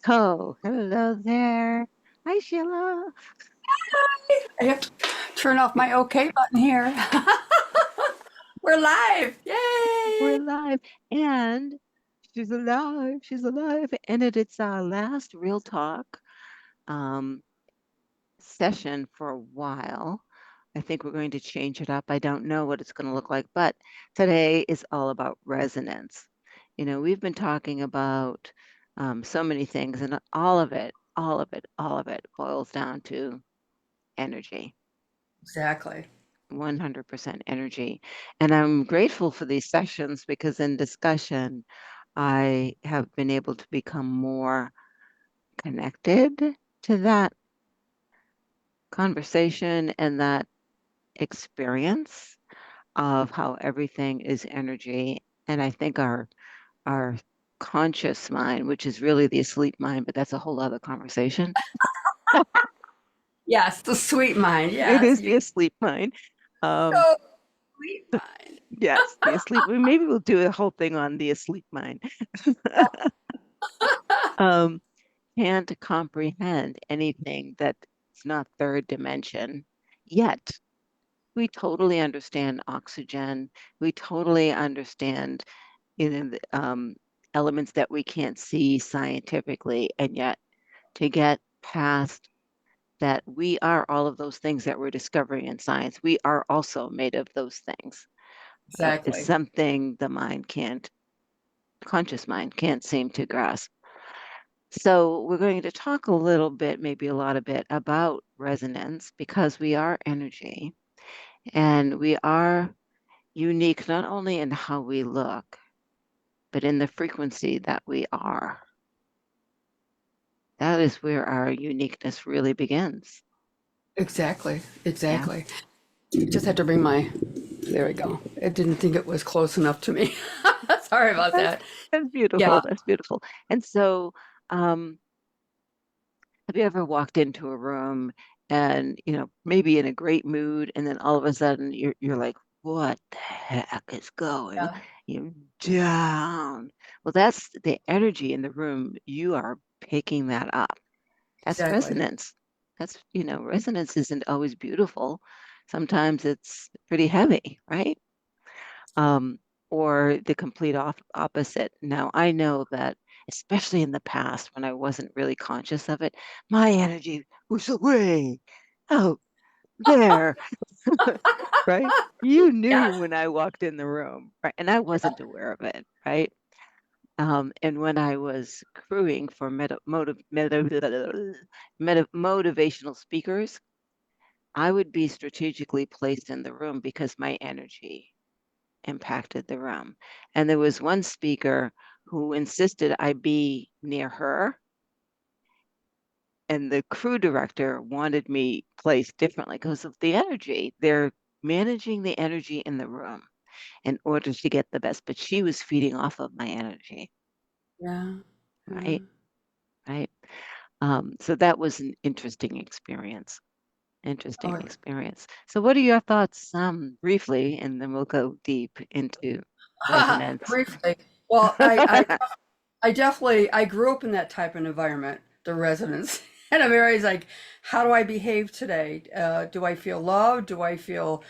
Oh, hello there. Hi, Sheila. I have to turn off my OK button here. We're live. We're Yay! live. And she's alive. She's alive. And it's our last real talk um, session for a while. I think we're going to change it up. I don't know what it's going to look like, but today is all about resonance. We've been talking about so many things, and all of it boils down to energy. Exactly. 100% energy. And I'm grateful for these sessions because in discussion, I have been able to become more connected to that conversation and that experience of how everything is energy. And I think our conscious mind, which is really the asleep mind, but that's a whole other conversation. Yes, the sweet mind. It Yes, is you the asleep mind. Um, so sweet mind. yes, the asleep. Maybe we'll do a whole thing on the asleep mind. um, can't comprehend anything that's not third dimension. Yet we totally understand oxygen. We totally understand the, elements that we can't see scientifically. And yet to get past that, we are all of those things that we're discovering in science. We are also made of those things. It's Exactly. something the mind can't, conscious mind can't seem to grasp. So we're going to talk a little bit, maybe a lot of bit about resonance because we are energy and we are unique not only in how we look, but in the frequency that we are. That is where our uniqueness really begins. Exactly. Yeah. Exactly. Just had to bring my. There we go. I didn't think it was close enough to me. Sorry about That's, that. that's Yeah. beautiful. That's beautiful. And so, um, have you ever walked into a room and, maybe in a great mood, and then all of a sudden you're like, what the heck is going, Yeah. you down? Well, that's the energy in the room. You are picking that up. That's Exactly. resonance. Resonance isn't always beautiful. Sometimes it's pretty heavy, right? um, or the complete opposite. Now, I know that, especially in the past when I wasn't really conscious of it, my energy was away out there, right? You knew Yes. when I walked in the room, right? And I wasn't aware of it, right? And when I was crewing for motivational speakers, I would be strategically placed in the room because my energy impacted the room. And there was one speaker who insisted I be near her, and the crew director wanted me placed differently because of the energy. They're managing the energy in the room in order to get the best, but she was feeding off of my energy, Yeah. Yeah. right? Right. So that was an interesting experience. Interesting Oh, experience. So, what are your thoughts, briefly, and then we'll go deep into resonance. briefly. Well, I definitely I grew up in that type of environment, the residence. And I'm always like, how do I behave today? Do I feel loved? Do I feel,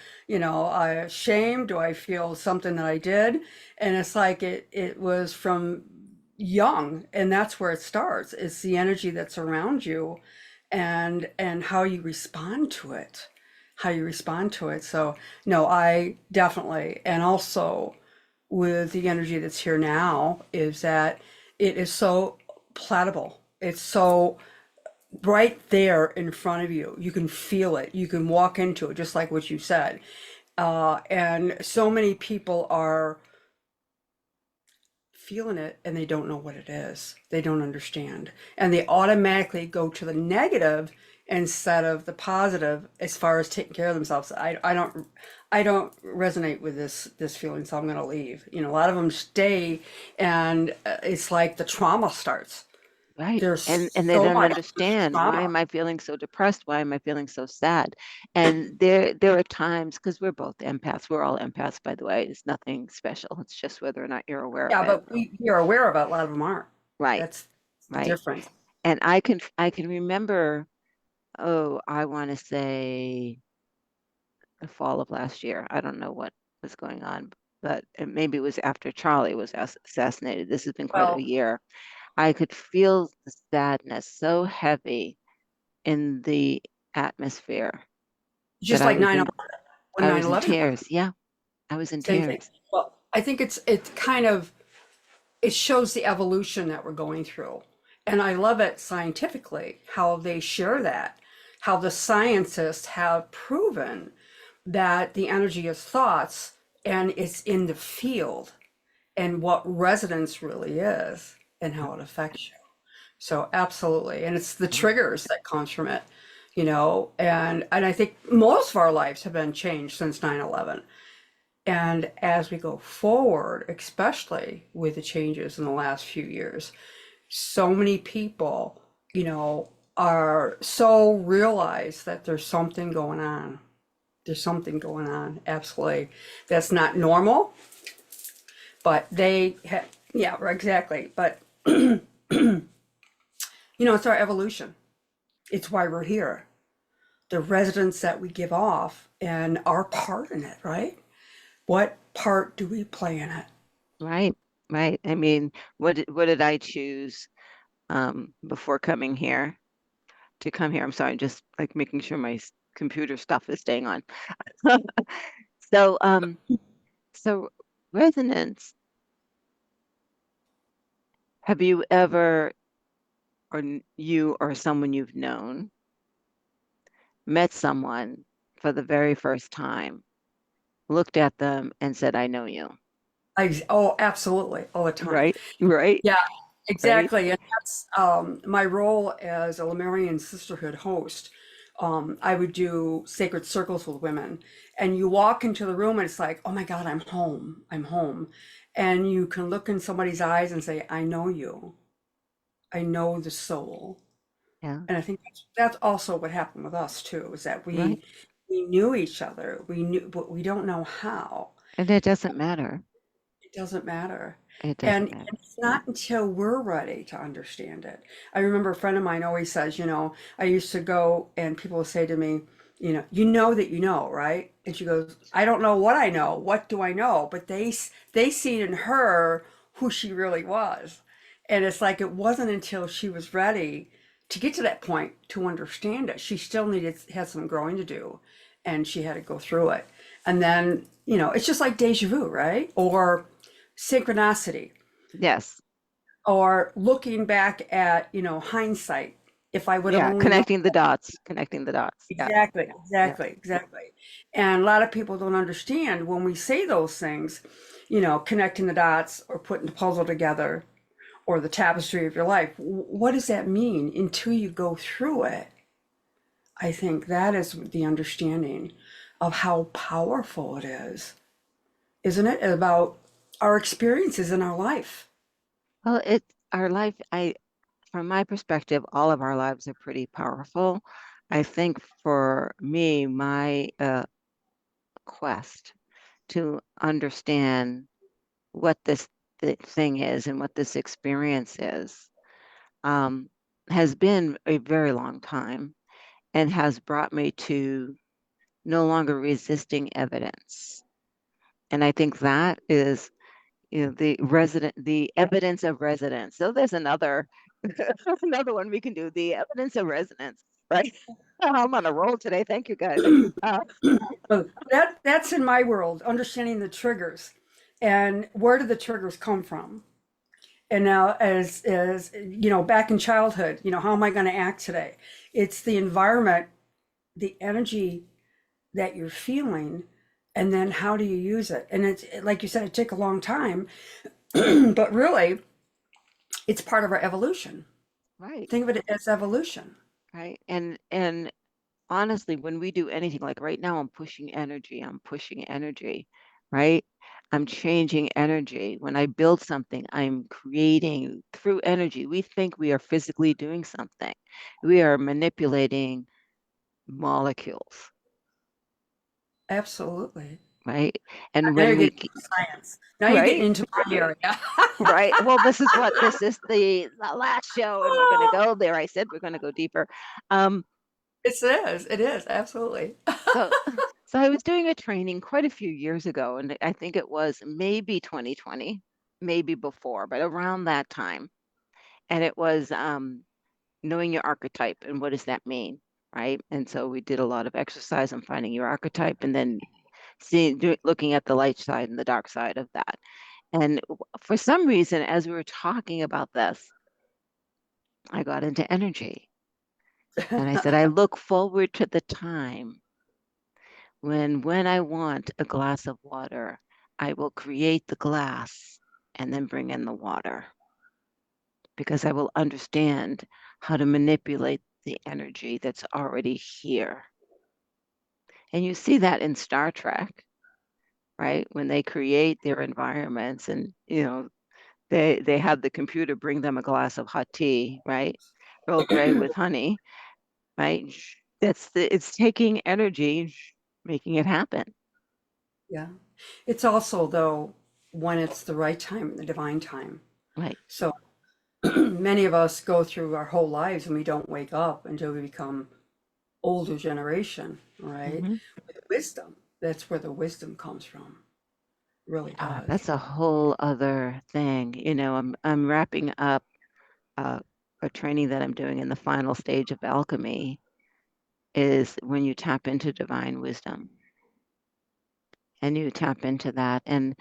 shame? Do I feel something that I did? And it's like it was from young, and that's where it starts. It's the energy that's around you and how you respond to it. How you respond to it. So no, I definitely, and also with the energy that's here now is that it is so palatable. It's so right there in front of you. You can feel it. You can walk into it, just like what you said. And so many people are feeling it and they don't know what it is. They don't understand. And they automatically go to the negative instead of the positive as far as taking care of themselves. I don't resonate with this feeling, so I'm going to leave. A lot of them stay and it's like the trauma starts. Right. There's And they so don't much understand, why trauma. am I feeling so depressed? Why am I feeling so sad? And there are times, because we're both empaths, we're all empaths, by the way. It's nothing special. It's just whether or not you're aware of Yeah, it. but we are aware of it. A lot of them aren't. Right, That's the right. difference. And I can remember, oh, I want to say the fall of last year. I don't know what was going on, but maybe it was after Charlie was assassinated. This has been quite a Well, year. I could feel the sadness so heavy in the atmosphere that just like 9/11, when I was in 9/11 happened, tears. Yeah, I was in same thing. tears. Well, I think it's kind of, it shows the evolution that we're going through. And I love it scientifically how they share that, how the scientists have proven that the energy is thoughts and it's in the field and what resonance really is and how it affects you. So absolutely. And it's the Yeah, triggers that comes from it, and I think most of our lives have been changed since 9/11. And as we go forward, especially with the changes in the last few years, so many people, are so realize that there's something going on. There's something going on. Absolutely. That's not normal, but yeah, exactly. But, it's our evolution. It's why we're here. The resonance that we give off and our part in it, right? What part do we play in it? right, right. I mean, what did I choose before coming here to come here? I'm sorry, just like making sure my computer stuff is staying on. So, so resonance, have you ever, or you or someone you've known, met someone for the very first time, looked at them and said, I know you, Oh, absolutely, all the time. right? Right? Yeah, Right? exactly. And that's my role as a Lemurian sisterhood host. I would do sacred circles with women, and you walk into the room and it's like, oh my God, I'm home. I'm home. And you can look in somebody's eyes and say, I know you. I know the soul. Yeah, And I think that's also what happened with us too, is that right. we knew each other. We knew, but we don't know how. And it doesn't matter. It doesn't matter. It And doesn't matter. it's not until we're ready to understand it. I remember a friend of mine always says, I used to go and people would say to me, you know that you know, right? And she goes, I don't know what I know. What do I know? But they seen in her who she really was. And it's like it wasn't until she was ready to get to that point to understand it. She still had some growing to do, and she had to go through it. And then, it's just like deja vu, right? Or synchronicity, Yes. or looking back at, hindsight. If I would have Yeah. only known. Connecting the dots. Connecting the dots. Yeah. Exactly, Yeah. exactly, exactly. And a lot of people don't understand when we say those things, connecting the dots or putting the puzzle together or the tapestry of your life. What does that mean until you go through it? I think that is the understanding of how powerful it is, isn't it? About our experiences in our life. Well, it's our life. From my perspective, all of our lives are pretty powerful. I think for me, my quest to understand what this thing is and what this experience is um, has been a very long time and has brought me to no longer resisting evidence. And I think that is, the evidence of resonance. So there's another another one we can do, the evidence of resonance, right? I'm on a roll today. Thank you, guys. Uh, That's in my world, understanding the triggers and where do the triggers come from? And now as back in childhood, how am I going to act today? It's the environment, the energy that you're feeling, and then how do you use it? And it's like you said, it took a long time, but really it's part of our evolution. right, Think of it as evolution. right. And honestly, when we do anything, like right now, I'm pushing energy, right? I'm changing energy. When I build something, I'm creating through energy. We think we are physically doing something. We are manipulating molecules. Absolutely. right? And Now you're when getting we, into science. Now you're getting right, into my area. right. Well, this is the last show, and we're going to go there. I said we're going to go deeper. Um, It is. It is. Absolutely. so, so I was doing a training quite a few years ago, and I think it was maybe 2020, maybe before, but around that time. And it was knowing your archetype and what does that mean, right? And so we did a lot of exercise on finding your archetype, and then looking at the light side and the dark side of that. And for some reason, as we were talking about this, I got into energy. And I said, I look forward to the time when I want a glass of water, I will create the glass and then bring in the water because I will understand how to manipulate the energy that's already here. And you see that in Star Trek, right? When they create their environments and, they have the computer bring them a glass of hot tea, right? Earl Grey with honey, right? It's taking energy, making it happen, Yeah. It's also, though, when it's the right time, the divine time. right? So many of us go through our whole lives and we don't wake up until we become older generation, right? Hmm. With wisdom. That's where the wisdom comes from. Really Ah, does. that's a whole other thing. I'm wrapping up uh, a training that I'm doing in the final stage of alchemy is when you tap into divine wisdom and you tap into that. And,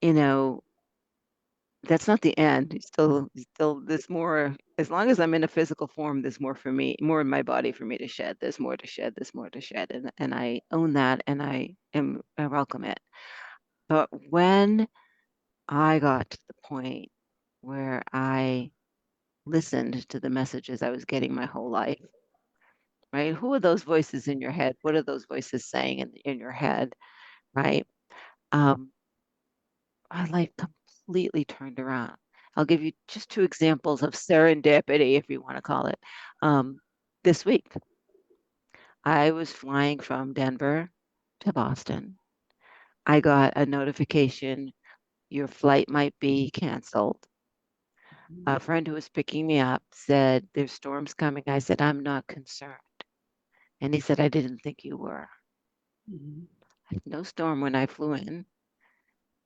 you know, that's not the end. Still, there's more. As long as I'm in a physical form, there's more for me, more in my body for me to shed. There's more to shed. There's more to shed, and I own that, and I welcome it. But when I got to the point where I listened to the messages I was getting my whole life, right? Who are those voices in your head? What are those voices saying in your head, right? Um, my life completely turned around. I'll give you just two examples of serendipity, if you want to call it. This week, I was flying from Denver to Boston. I got a notification, your flight might be canceled. A friend who was picking me up said, there's storms coming. I said, I'm not concerned. And he said, I didn't think you were. Mhm. No storm when I flew in,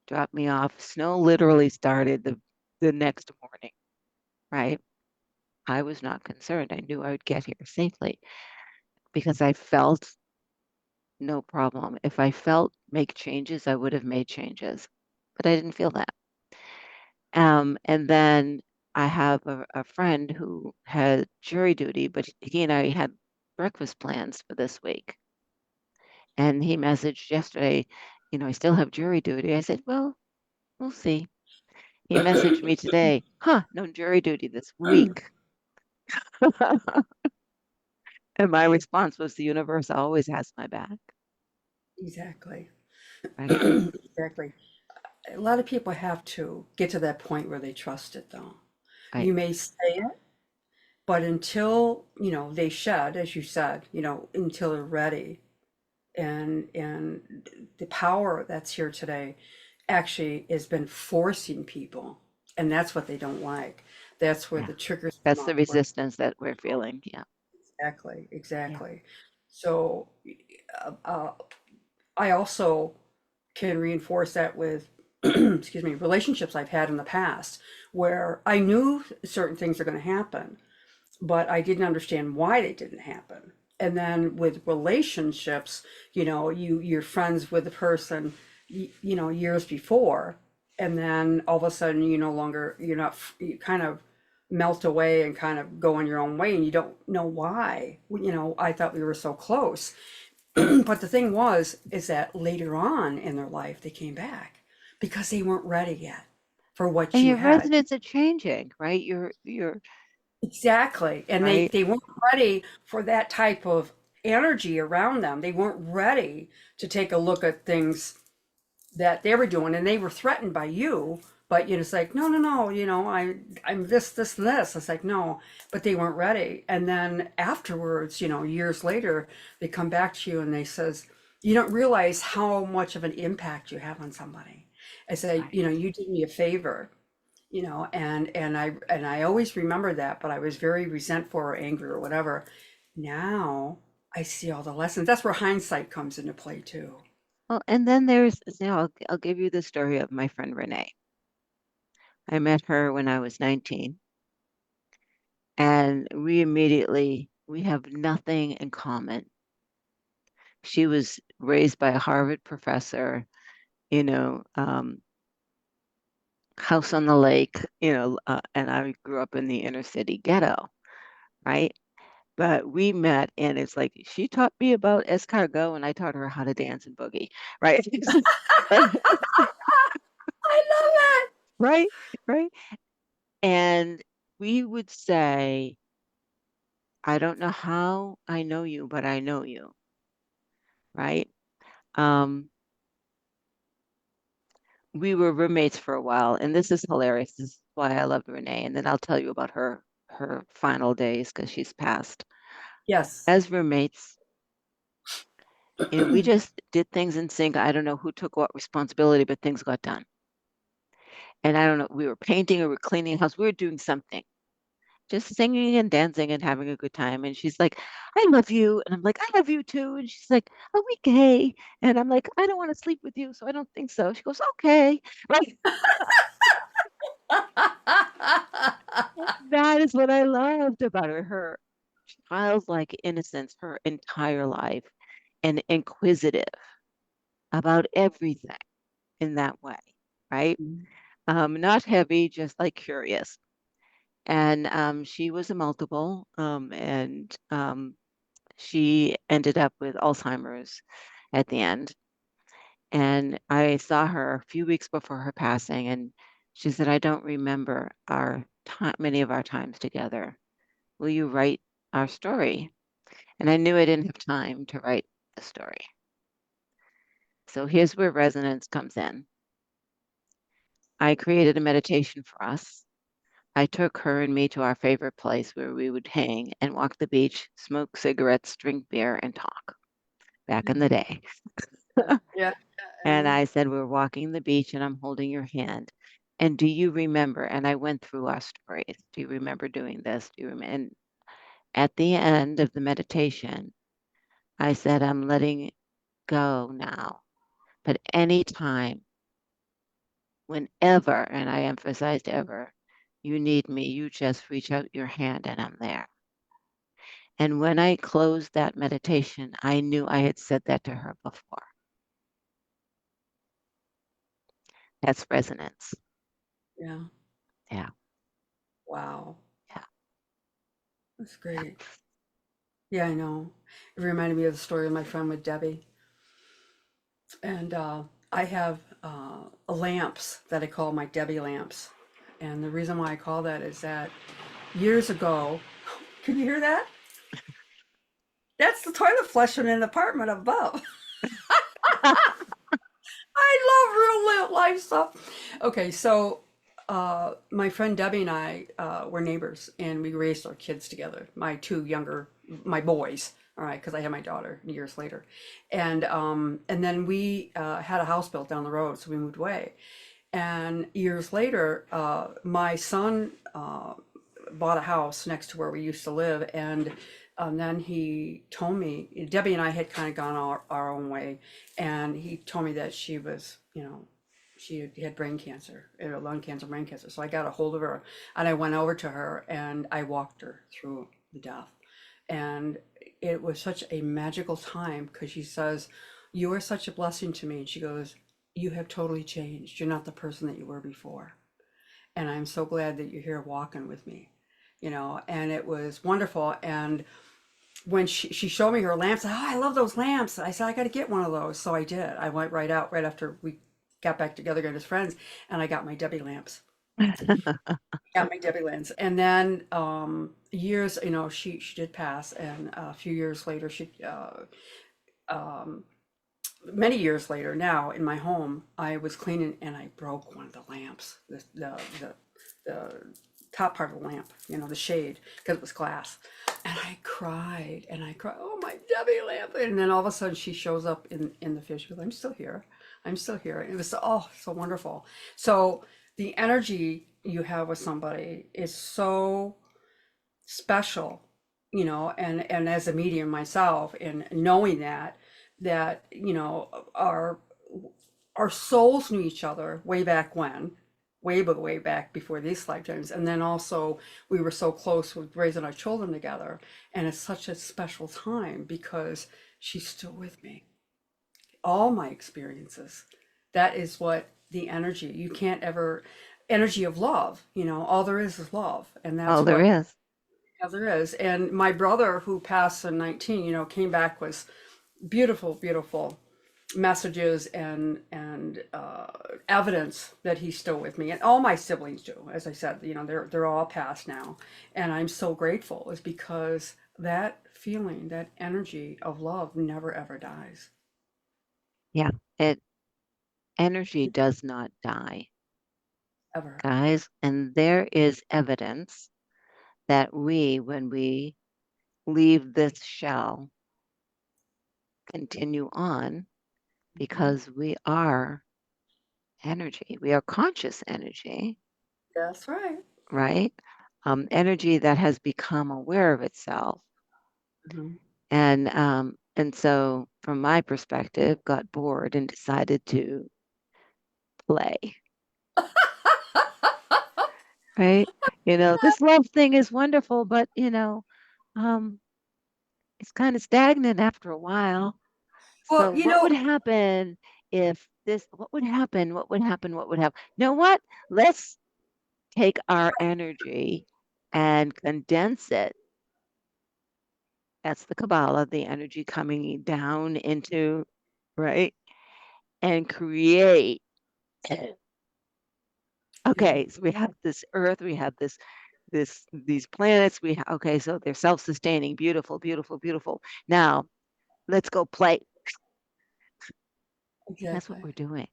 dropped me off. Snow literally started the next morning, right? I was not concerned. I knew I would get here safely because I felt no problem. If I felt make changes, I would have made changes, but I didn't feel that. And then I have a friend who had jury duty, but he and I had breakfast plans for this week. And he messaged yesterday, I still have jury duty. I said, well, we'll see. He messaged me today, no jury duty this week. And my response was the universe always has my back, Exactly. right? Exactly. A lot of people have to get to that point where they trust it, though. Right. You may say it, but until, they shed, as you said, until they're ready, and the power that's here today actually has been forcing people, and that's what they don't like. That's where Yeah. the triggers come That's the up, where resistance that we're feeling. Yeah. exactly, Yeah. exactly. So uh, I also can reinforce that with excuse me, relationships I've had in the past where I knew certain things are going to happen, but I didn't understand why they didn't happen. And then with relationships, you're friends with the person, years before, and then all of a sudden you're not, you kind of melt away and kind of go on your own way, and you don't know why. I thought we were so close. But the thing is that later on in their life, they came back because they weren't ready yet for what And you your had. resonance are changing, right? You're Exactly. And they, right. they weren't ready for that type of energy around them. They weren't ready to take a look at things that they were doing, and they were threatened by you. But it's like, no, no, no, I'm this, and this. It's like, no, but they weren't ready. And then afterwards, years later, they come back to you and they says, you don't realize how much of an impact you have on somebody. I say, Right. you did me a favor, and I always remember that, but I was very resentful or angry or whatever. Now I see all the lessons. That's where hindsight comes into play too. Well, and then I'll give you the story of my friend Renee. I met her when I was 19, and we have nothing in common. She was raised by a Harvard professor, you know, house on the lake, and I grew up in the inner city ghetto, right? But we met, and it's like she taught me about escargot, and I taught her how to dance and boogie, right? I love that. Right, right. And we would say, I don't know how I know you, but I know you, right? Um, we were roommates for a while, and this is hilarious. This is why I loved Renee. And then I'll tell you about her final days because she's passed. Yes. As roommates, we just did things in sync. I don't know who took what responsibility, but things got done. And I don't know, we were painting or we were cleaning a house. We were doing something, just singing and dancing and having a good time. And she's like, I love you. And I'm like, I love you too. And she's like, are we gay? And I'm like, I don't want to sleep with you, so I don't think so. She goes, okay. Right. That is what I loved about her childlike innocence, her entire life, and inquisitive about everything in that way, right? Not heavy, just like curious. And she was a multiple, and she ended up with Alzheimer's at the end. And I saw her a few weeks before her passing, and she said, I don't remember our time, many of our times together. Will you write our story? And I knew I didn't have time to write the story. So here's where resonance comes in. I created a meditation for us. I took her and me to our favorite place where we would hang and walk the beach, smoke cigarettes, drink beer, and talk back in the day. Yeah. And I said, we're walking the beach and I'm holding your hand. And do you remember? And I went through our stories. Do you remember doing this? Do you remember? And at the end of the meditation, I said, I'm letting go now. But anytime, whenever, and I emphasized ever, you need me, you just reach out your hand and I'm there. And when I closed that meditation, I knew I had said that to her before. That's resonance. Yeah. Yeah, Wow. yeah, That's yeah. great. Yeah, I know. It reminded me of the story of my friend with Debbie. And I have lamps that I call my Debbie lamps. And the reason why I call that is that years ago, can you hear that? That's the toilet flushing in the apartment above. I love real life stuff. Okay, so my friend Debbie and I were neighbors, and we raised our kids together. My boys, all right, because I had my daughter years later, and then we had a house built down the road, so we moved away. And years later, my son bought a house next to where we used to live, and then he told me Debbie and I had kind of gone our own way, and he told me that she was, she had brain cancer, lung cancer, brain cancer. So I got a hold of her, and I went over to her, and I walked her through the death, and it was such a magical time because she says, "You are such a blessing to me," and she goes, "You have totally changed. You're not the person that you were before." And I'm so glad that you're here walking with me, and it was wonderful. And when she showed me her lamps, oh, I love those lamps. I said, I got to get one of those. So I did. I went right out right after we got back together again as friends, and I got my Debbie lamps. Got my Debbie lamps. And then years, she did pass. And a few years later, um, many years later now in my home, I was cleaning and I broke one of the lamps. The top part of the lamp, the shade, because it was glass. And I cried and I cried, oh my Debbie lamp. And then all of a sudden she shows up in the field. She goes, I'm still here. I'm still here. It was so wonderful. So the energy you have with somebody is so special, and as a medium myself, and knowing that our souls knew each other way back when, way back before these lifetimes. And then also we were so close with raising our children together. And it's such a special time because she's still with me. All my experiences. That is what the energy, you can't ever, energy of love, all there is love. And All that's there what is. there is. And my brother who passed in 19, came back with beautiful, beautiful messages and evidence that he's still with me, and all my siblings do. As I said, they're all passed now, and I'm so grateful. Is because that feeling, that energy of love, never ever dies. Yeah. It energy does not die, Ever. guys. And there is evidence that when we leave this shell, continue on Mhm. because we are energy. We are conscious energy, That's right. right? Energy that has become aware of itself. Mhm. And so from my perspective, got bored and decided to play, right? This love thing is wonderful, but um, it's kind of stagnant after a while. Well, So what would happen if this, what would happen? What would happen? What would happen? You know what? Let's take our energy and condense it. That's the Kabbalah, the energy coming down into, right? And create. yeah, Okay, so we have this earth, we have these planets, okay, so they're self-sustaining, beautiful, beautiful, beautiful. Now, let's go play. That's what exactly. we're doing.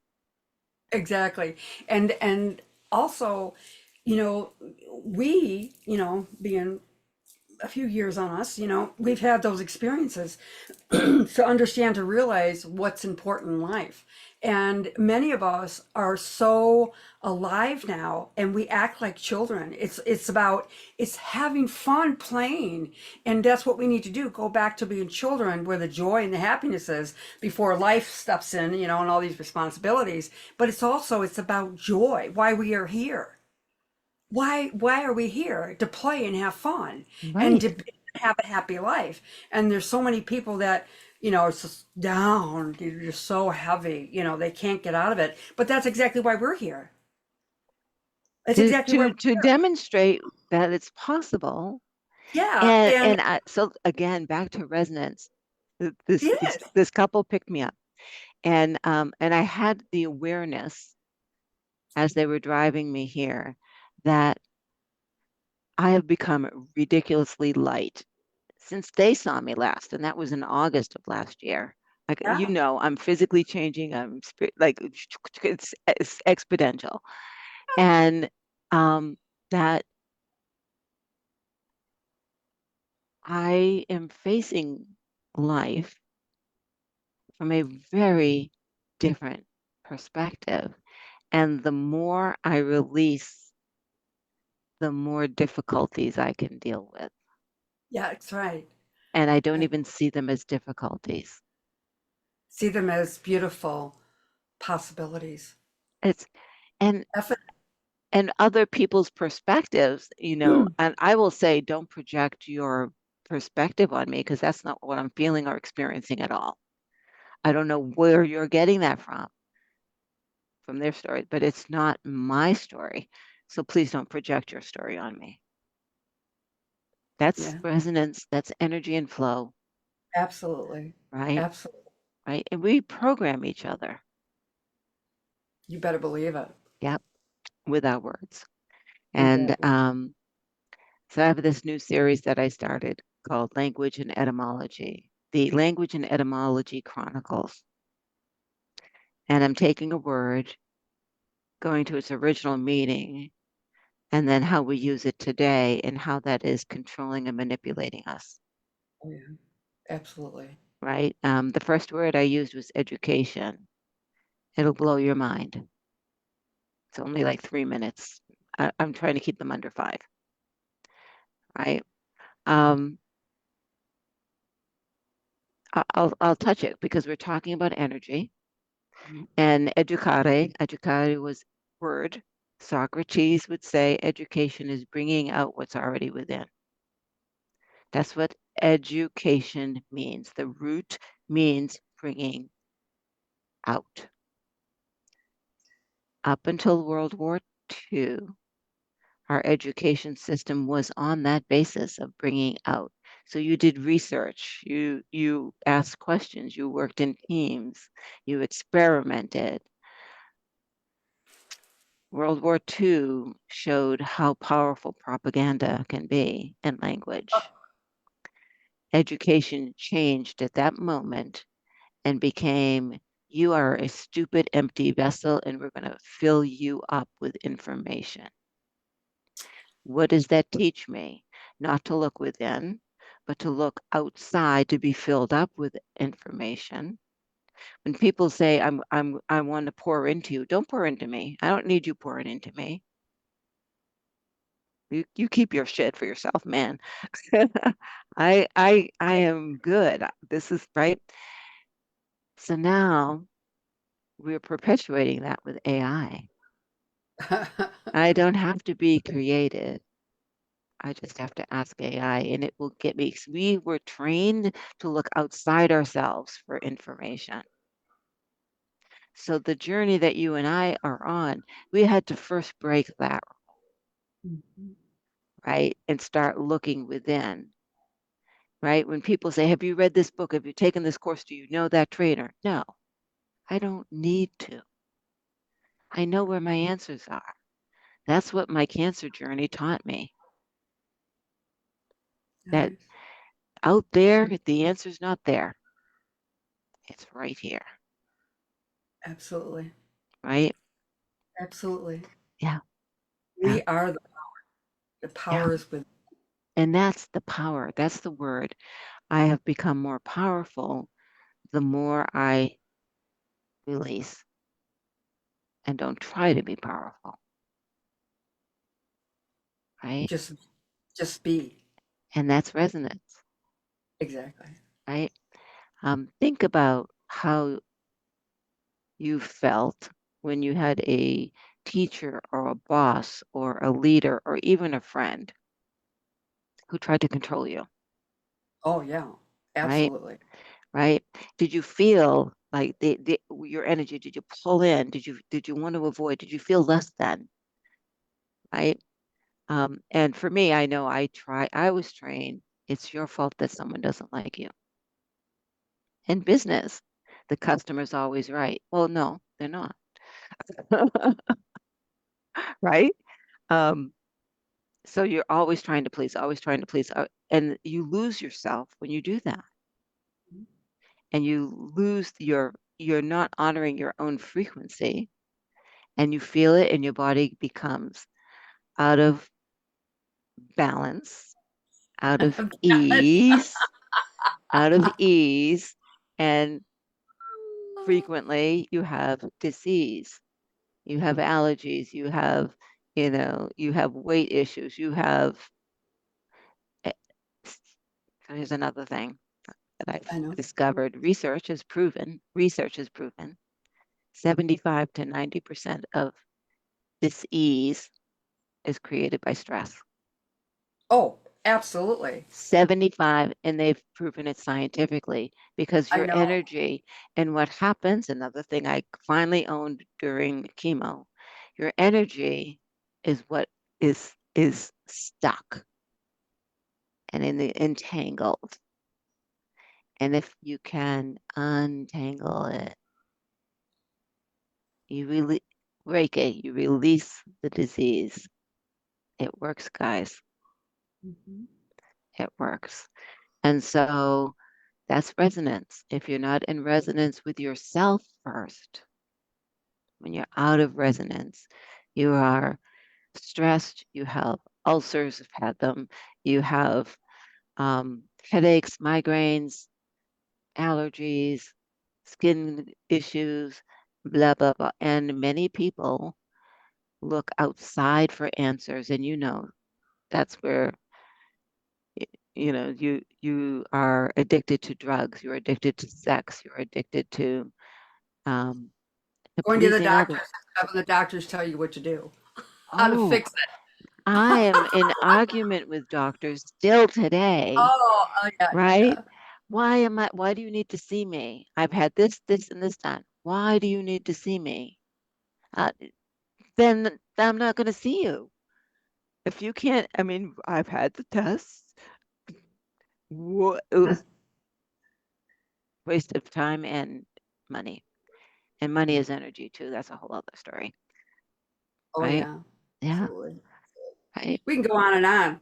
Exactly. And also, you know, we, being a few years on us, we've had those experiences to understand, to realize what's important in life. And many of us are so alive now and we act like children. It's having fun playing. And that's what we need to do. Go back to being children where the joy and the happiness is before life steps in, and all these responsibilities. But it's about joy, why we are here. Why are we here? To play and have fun and Right. to have a happy life. And there's so many people that, it's just down, they're just so heavy, they can't get out of it. But that's exactly why we're here. That's To exactly why to we're to demonstrate that it's possible. Yeah, And and and so again, back to resonance. This it this is. this couple picked me up, and I had the awareness as they were driving me here that I have become ridiculously light since they saw me last, and that was in August of last year. Like Yeah, I'm physically changing. Like it's exponential, and that I am facing life from a very different perspective. And the more I release, the more difficulties I can deal with. yeah, that's right. And I don't Uh, even see them as difficulties. See them as beautiful possibilities. It's and Effort. and other people's perspectives, and I will say don't project your perspective on me because that's not what I'm feeling or experiencing at all. I don't know where you're getting that from their story, but it's not my story. So please don't project your story on me. That's Yeah, resonance, that's energy and flow, absolutely. right? Absolutely. Right. And we program each other. You better believe it. Yep. With our words. And Exactly. so I have this new series that I started called Language and Etymology, the Language and Etymology Chronicles. And I'm taking a word, going to its original meaning, and then how we use it today and how that is controlling and manipulating us, Oh, yeah. Absolutely. right? The first word I used was education. It'll blow your mind. It's only like 3 minutes. I'm trying to keep them under 5, right? Um, I'll touch it because we're talking about energy Mhm. and educare. Educare was word. Socrates would say education is bringing out what's already within. That's what education means. The root means bringing out. Up until World War II, our education system was on that basis of bringing out. So you did research, you asked questions, you worked in teams, you experimented. World War II showed how powerful propaganda can be in language. Education changed at that moment and became, you are a stupid, empty vessel, and we're going to fill you up with information. What does that teach me? Not to look within, but to look outside to be filled up with information. When people say, I want to pour into you, don't pour into me. I don't need you pouring into me. You keep your shit for yourself, man. I am good. This is right. So now we're perpetuating that with AI. I don't have to be creative. I just have to ask AI and it will get me. We were trained to look outside ourselves for information. So the journey that you and I are on, we had to first break that, Mhm. right? And start looking within, right? When people say, have you read this book? Have you taken this course? Do you know that trainer? No, I don't need to. I know where my answers are. That's what my cancer journey taught me. That Nice. out there, the answer's not there. It's right here, Absolutely. right? Absolutely. Yeah, yeah, We are the yeah. powers with. And that's the power. That's the word. I have become more powerful the more I release and don't try to be powerful, right? just just be. And that's resonance, Exactly. right? Think about how you felt when you had a teacher or a boss or a leader or even a friend who tried to control you, Oh, yeah. right? Absolutely. Right? Did you feel like your energy? Did you pull in? Did you want to avoid? Did you feel less than? Right? And for me, I know I was trained, it's your fault that someone doesn't like you. In business, the customer's always right. Well, no, they're not. Right? Um, so you're always trying to please, and you lose yourself when you do that. And you lose you're not honoring your own frequency, and you feel it, and your body becomes out of balance, out of ease, out of ease, and frequently you have disease, you have allergies, you have weight issues, you have, eh, so here's another thing that I've I know. discovered. Research has proven 75 to 90% of disease is created by stress. Oh, absolutely. 75, and they've proven it scientifically because I your know. energy and what happens, another thing I finally owned during chemo, your energy is what is stuck and in the entangled. And if you can untangle it, you really break it, you release the disease. It works, guys. Mhm. It works. And so that's resonance. If you're not in resonance with yourself first, when you're out of resonance, you are stressed, you have ulcers, have had them, you have headaches, migraines, allergies, skin issues, blah, blah, blah. And many people look outside for answers. And that's where you are addicted to drugs, you're addicted to sex, you're addicted um, to Going to the pleasing others. doctors, having the doctors tell you what to do, how to Oh, fix it. I am in argument with doctors still today, Yeah, right? yeah. Why do you need to see me? I've had this, and this done. Why do you need to see me? Uh, then I'm not going to see you. If you can't, I mean, I've had the tests. It was waste of time and money. And money is energy too. That's a whole other story, Oh, right? yeah, Yeah, absolutely. right. We can go on and on.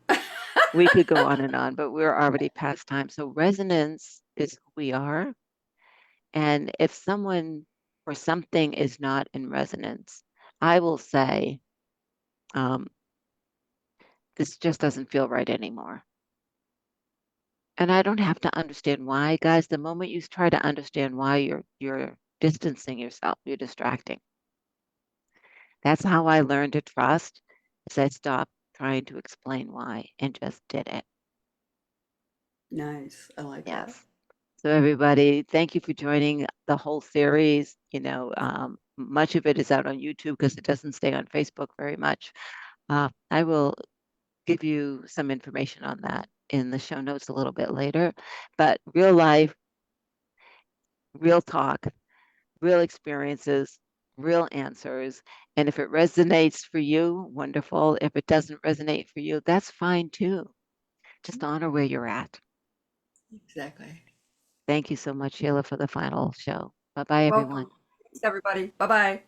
We could go on and on, but we're already past time. So resonance is who we are. And if someone or something is not in resonance, I will say, um, this just doesn't feel right anymore. And I don't have to understand why, guys. The moment you try to understand why, you're distancing yourself, you're distracting. That's how I learned to trust, is I stopped trying to explain why and just did it. Nice. I like that. Yes. So everybody, thank you for joining the whole series. Much of it is out on YouTube because it doesn't stay on Facebook very much. I will give you some information on that in the show notes a little bit later. But real life, real talk, real experiences, real answers. And if it resonates for you, wonderful. If it doesn't resonate for you, that's fine too. Just honor where you're at. Exactly. Thank you so much, Sheila, for the final show. Bye bye, everyone. Welcome. Thanks, everybody. Bye bye.